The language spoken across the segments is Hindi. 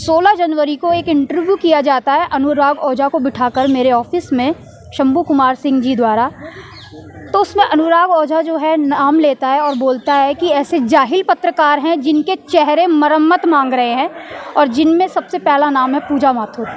16 जनवरी को एक इंटरव्यू किया जाता है अनुराग ओझा को बिठाकर मेरे ऑफिस में शंभू कुमार सिंह जी द्वारा। तो उसमें अनुराग ओझा जो है नाम लेता है और बोलता है कि ऐसे जाहिल पत्रकार हैं जिनके चेहरे मरम्मत मांग रहे हैं, और जिनमें सबसे पहला नाम है पूजा माथुर,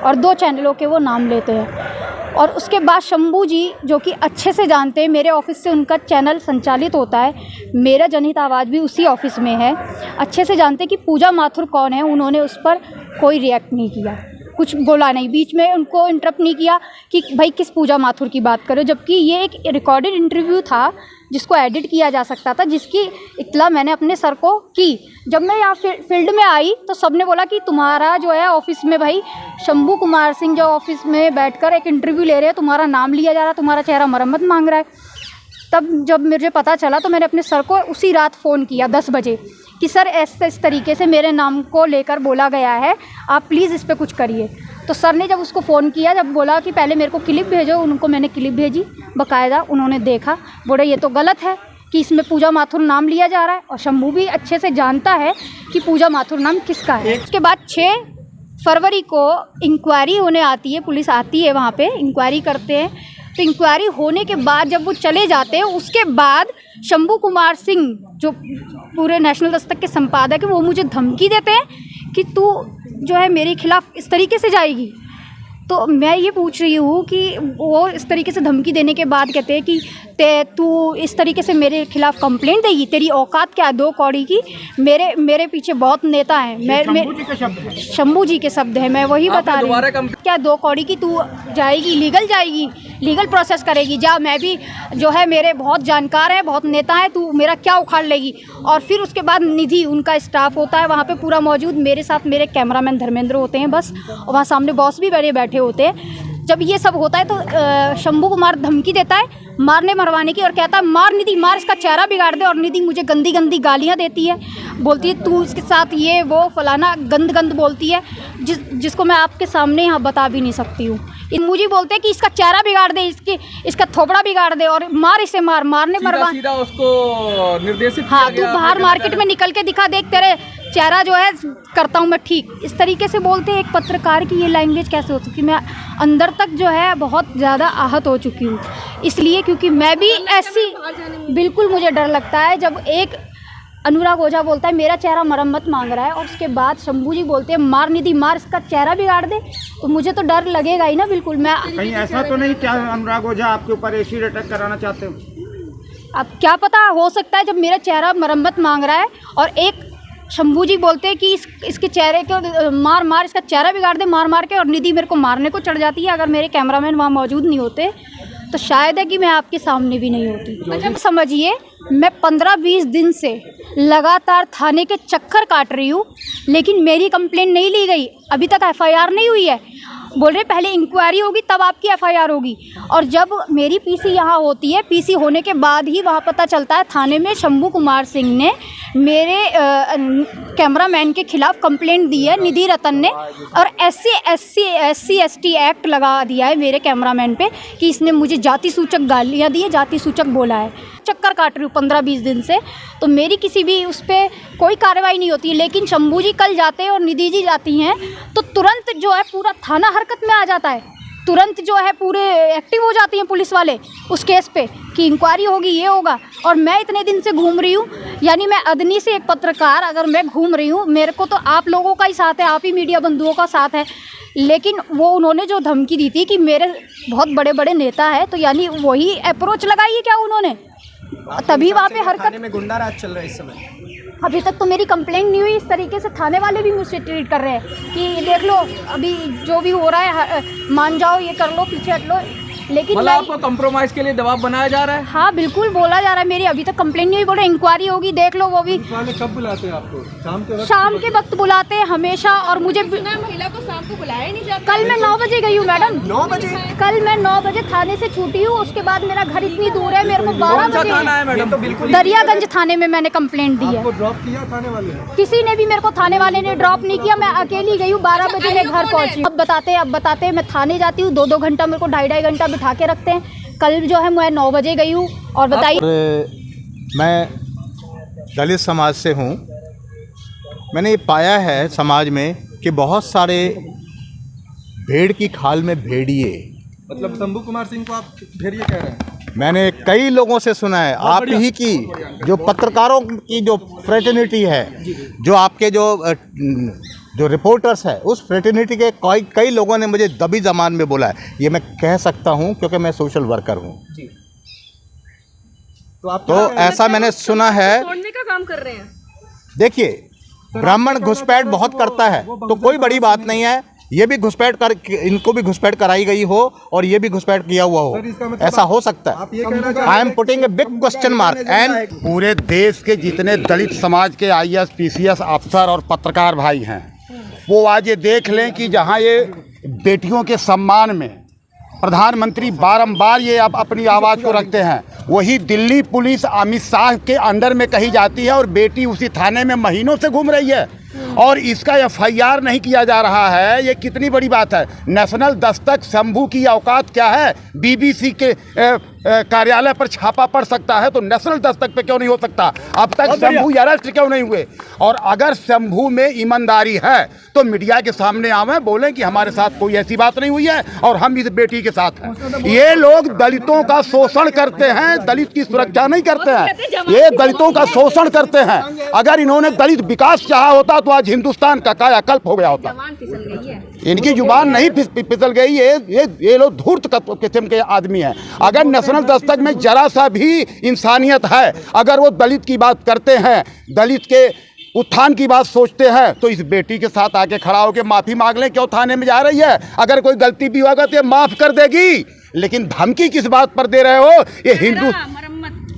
और 2 चैनलों के वो नाम लेते हैं। और उसके बाद शंभू जी, जो कि अच्छे से जानते हैं, मेरे ऑफिस से उनका चैनल संचालित होता है, मेरा जनहित आवाज़ भी उसी ऑफिस में है, अच्छे से जानते कि पूजा माथुर कौन है। उन्होंने उस पर कोई रिएक्ट नहीं किया, कुछ बोला नहीं, बीच में उनको इंटरप्ट नहीं किया कि भाई किस पूजा माथुर की बात करो, जबकि ये एक रिकॉर्डेड इंटरव्यू था जिसको एडिट किया जा सकता था, जिसकी इत्तला मैंने अपने सर को की। जब मैं यहाँ फील्ड में आई तो सबने बोला कि तुम्हारा जो है ऑफिस में भाई शंभू कुमार सिंह जो ऑफिस में बैठकर एक इंटरव्यू ले रहे हैं, तुम्हारा नाम लिया जा रहा है, तुम्हारा चेहरा मरम्मत मांग रहा है। तब जब मुझे पता चला तो मैंने अपने सर को उसी रात फ़ोन किया 10 बजे कि सर इस तरीके से मेरे नाम को लेकर बोला गया है, आप प्लीज़ इस पर कुछ करिए। तो सर ने जब उसको फ़ोन किया, जब बोला कि पहले मेरे को क्लिप भेजो, उनको मैंने क्लिप भेजी बाकायदा, उन्होंने देखा, बोले ये तो गलत है कि इसमें पूजा माथुर नाम लिया जा रहा है, और शंभू भी अच्छे से जानता है कि पूजा माथुर नाम किसका है। उसके बाद 6 फरवरी को इंक्वायरी होने आती है, पुलिस आती है, वहाँ पे इंक्वायरी करते हैं। तो इंक्वायरी होने के बाद जब वो चले जाते हैं, उसके बाद शंभू कुमार सिंह जो पूरे नेशनल दस्तक के संपादक हैं, वो मुझे धमकी देते हैं कि तू जो है मेरे खिलाफ़ इस तरीके से जाएगी। तो मैं ये पूछ रही हूँ कि वो इस तरीके से धमकी देने के बाद कहते हैं कि तू इस तरीके से मेरे खिलाफ़ कंप्लेंट देगी, तेरी औकात क्या है 2 कौड़ी की। मेरे पीछे बहुत नेता हैं, शंभू जी के शब्द हैं, मैं वही बता रही हूँ। क्या 2 कौड़ी की तू जाएगी, लीगल प्रोसेस करेगी, जा, मैं भी जो है मेरे बहुत जानकार हैं, बहुत नेता हैं, तू मेरा क्या उखाड़ लेगी। और फिर उसके बाद निधि, उनका स्टाफ होता है वहाँ पे पूरा मौजूद, मेरे साथ मेरे कैमरामैन धर्मेंद्र होते हैं बस, और वहाँ सामने बॉस भी बड़े बैठे होते हैं। जब ये सब होता है तो शंभू कुमार धमकी देता है मारने मरवाने की, और कहता है मार निधि, मार, इसका चेहरा बिगाड़ दे। और निधि मुझे गंदी गंदी गालियाँ देती है, बोलती है तू इसके साथ ये वो फलाना गंद बोलती है, जिसको मैं आपके सामने यहाँ बता भी नहीं सकती हूँ। मुझे बोलते हैं कि इसका चेहरा बिगाड़ दे, इसका थोपड़ा बिगाड़ दे, और मार, इसे मारने मरवा, सीधा उसको निर्देशित। हाँ, तू बाहर मार्केट में निकल के दिखा, देख तेरे चेहरा जो है करता हूँ मैं ठीक। इस तरीके से बोलते हैं। एक पत्रकार की ये लैंग्वेज कैसे हो सकती है? मैं अंदर तक जो है बहुत ज़्यादा आहत हो चुकी हूँ, इसलिए क्योंकि मैं भी ऐसी, बिल्कुल मुझे डर लगता है जब एक अनुराग ओझा बोलता है मेरा चेहरा मरम्मत मांग रहा है, और उसके बाद शंभू जी बोलते हैं मार निधि, मार, इसका चेहरा बिगाड़ दे, तो मुझे तो डर लगेगा ही ना। बिल्कुल। मैं कहीं ऐसा तो नहीं क्या अनुराग ओझा आपके ऊपर एसिड अटैक कराना चाहते हो? अब क्या पता, हो सकता है जब मेरा चेहरा मरम्मत मांग रहा है और एक शंभू जी बोलते हैं कि इसके चेहरे को मार, इसका चेहरा बिगाड़ दे, मार के, और निधि मेरे को मारने को चढ़ जाती है। अगर मेरे कैमरामैन वहाँ मौजूद नहीं होते तो शायद है कि मैं आपके सामने भी नहीं होती। अच्छा समझिए, मैं 15-20 दिन से लगातार थाने के चक्कर काट रही हूँ, लेकिन मेरी कंप्लेंट नहीं ली गई, अभी तक एफआईआर नहीं हुई है। बोल रहे पहले इंक्वायरी होगी तब आपकी एफआईआर होगी, और जब मेरी पीसी यहाँ होती है, पीसी होने के बाद ही वहाँ पता चलता है थाने में शंभू कुमार सिंह ने मेरे कैमरामैन के खिलाफ़ कंप्लेंट दी है, निधि रतन ने, और SC/ST एक्ट लगा दिया है मेरे कैमरामैन पे कि इसने मुझे जाति सूचक गालियाँ दी है, जाति सूचक बोला है। चक्कर काट रही हूँ 15-20 दिन से, तो मेरी किसी भी उस पर कोई कार्रवाई नहीं होती है। लेकिन शंभू जी कल जाते हैं और निधि जी जाती हैं तो तुरंत जो है पूरा थाना हरकत में आ जाता है, तुरंत जो है पूरे एक्टिव हो जाती हैं पुलिस वाले उस केस पे कि इंक्वायरी होगी, ये होगा। और मैं इतने दिन से घूम रही हूँ, यानी मैं अदनी से एक पत्रकार, अगर मैं घूम रही हूँ, मेरे को तो आप लोगों का ही साथ है, आप ही मीडिया बंधुओं का साथ है, लेकिन वो उन्होंने जो धमकी दी थी कि मेरे बहुत बड़े बड़े नेता है, तो यानी वही अप्रोच लगाई है क्या उन्होंने, तभी वहाँ पे हरकत में गुंडा राज चल रहा है इस समय। अभी तक तो मेरी कंप्लेंट नहीं हुई। इस तरीके से थाने वाले भी मुझसे ट्रीट कर रहे हैं कि देख लो अभी जो भी हो रहा है, मान जाओ, ये कर लो, पीछे हट लो, लेकिन मतलब आपको कंप्रोमाइज के लिए दबाव बनाया जा रहा है? हाँ बिल्कुल बोला जा रहा है। मेरी अभी तक कंप्लेंट नहीं हुई, बोले इंक्वायरी होगी, देख लो। वो भी कब बुलाते हैं आपको? शाम के वक्त बुलाते हैं हमेशा, और मुझे महिला को शाम को बुलाया नहीं जाता। कल मैं 9 बजे गई हूँ मैडम, 9 बजे? कल मैं 9 बजे थाने से छूटी हूँ। उसके बाद मेरा घर इतनी दूर है, मेरे को 12 बजे थाना है मैडम? तो बिल्कुल दरियागंज थाने में मैंने कंप्लेंट दी है। ड्रॉप किया थाने वाले? किसी ने भी मेरे को, थाने वाले ने ड्रॉप नहीं किया, मैं अकेली गई हूँ। 12 बजे मैं घर पहुँची। अब बताते मैं थाने जाती हूँ, 2-2 घंटा मेरे को 2.5 घंटा बिठा के रखते हैं। कल जो है मैं 9 बजे गई हूँ। और बताइए, मैं दलित समाज से हूँ। मैंने ये पाया है समाज में कि बहुत सारे भेड़ की खाल में भेड़िए, मतलब शंभू कुमार सिंह को आप भेड़िए कह रहे हैं? मैंने कई लोगों से सुना है। आप ही की जो पत्रकारों की जो फ्रेटर्निटी है, जो आपके जो रिपोर्टर्स है, उस फ्रेटर्निटी के कई लोगों ने मुझे दबी ज़बान में बोला है। ये मैं कह सकता हूँ क्योंकि मैं सोशल वर्कर हूँ। तो ऐसा मैंने सुना है। तोड़ने का काम कर रहे हैं। देखिए, ब्राह्मण घुसपैठ बहुत करता है तो कोई बड़ी बात नहीं है। ये भी घुसपैठ कर, इनको भी घुसपैठ कराई गई हो और ये भी घुसपैठ किया हुआ हो, ऐसा हो सकता है। I am putting a big question mark. And पूरे देश के जितने दलित समाज के IAS PCS अफसर और पत्रकार भाई हैं, वो आज ये देख लें कि जहाँ ये बेटियों के सम्मान में प्रधानमंत्री बारंबार ये अब अपनी आवाज़ को रखते हैं, वही दिल्ली पुलिस अमित शाह के अंडर में कही जाती है और बेटी उसी थाने में महीनों से घूम रही है और इसका FIR नहीं किया जा रहा है। ये कितनी बड़ी बात है। नेशनल दस्तक शंभू की औकात क्या है? BBC के कार्यालय पर छापा पड़ सकता है तो नेशनल दस्तक पे क्यों नहीं हो सकता? अब तक शंभू अरेस्ट क्यों नहीं हुए? और अगर शंभू में ईमानदारी है तो मीडिया के सामने आवें, बोलें कि हमारे साथ कोई ऐसी बात नहीं हुई है और हम इस बेटी के साथ हैं। ये लोग दलितों का शोषण करते हैं, दलित की सुरक्षा नहीं करते हैं, ये दलितों का शोषण करते हैं। अगर इन्होंने दलित विकास चाहा होता तो आज हिंदुस्तान का कायाकल्प हो गया होता। इनकी जुबान नहीं फिसल गई। ये लोग धूर्त किस्म के आदमी हैं। अगर नेशनल दस्तक में जरा सा भी इंसानियत है, अगर वो दलित की बात करते हैं, दलित के उत्थान की बात सोचते हैं, तो इस बेटी के साथ आके खड़ा होकर माफ़ी मांग लें। क्यों थाने में जा रही है? अगर कोई गलती भी होगा तो ये माफ़ कर देगी, लेकिन धमकी किस बात पर दे रहे हो? ये हिंदू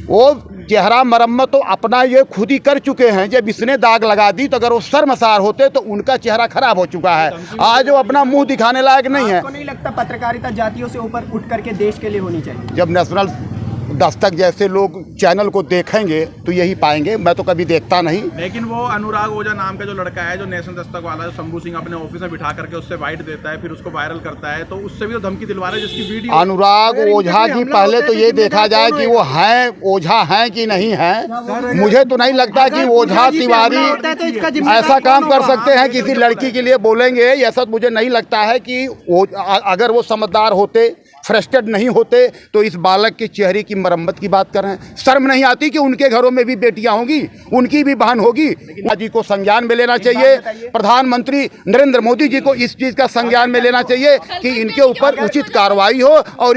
वो चेहरा मरम्मत तो अपना ये खुद ही कर चुके हैं। जब इसने दाग लगा दी तो अगर वो शर्मसार होते तो उनका चेहरा खराब हो चुका है। आज वो अपना मुंह दिखाने लायक नहीं है। आपको नहीं लगता पत्रकारिता जातियों से ऊपर उठ करके देश के लिए होनी चाहिए? जब नेशनल दस्तक जैसे लोग चैनल को देखेंगे तो यही पाएंगे। मैं तो कभी देखता नहीं। लेकिन वो अनुराग ओझा नाम का जो लड़का है, जो नेशनल दस्तक वाला है, शंभू सिंह अपने ऑफिस में बिठा करके उससे बाइट देता है, फिर उसको वायरल करता है, तो उससे भी तो धमकी दिलवा रहा है, जिसकी वीडियो। अनुराग ओझा की पहले तो ये देखा जाए कि वो हैं ओझा हैं कि नहीं हैं। मुझे तो नहीं लगता कि ओझा तिवारी ऐसा काम कर सकते हैं किसी लड़की के लिए बोलेंगे। ऐसा मुझे नहीं लगता है कि अगर वो समझदार होते, फ्रस्ट्रेटेड नहीं होते, तो इस बालक के चेहरे की मरम्मत की बात कर रहे हैं। शर्म नहीं आती कि उनके घरों में भी बेटियां होंगी, उनकी भी बहन होगी। जी को संज्ञान में लेना चाहिए। प्रधानमंत्री नरेंद्र मोदी जी को इस चीज़ का संज्ञान में लेना चाहिए कि इनके ऊपर उचित कार्रवाई हो और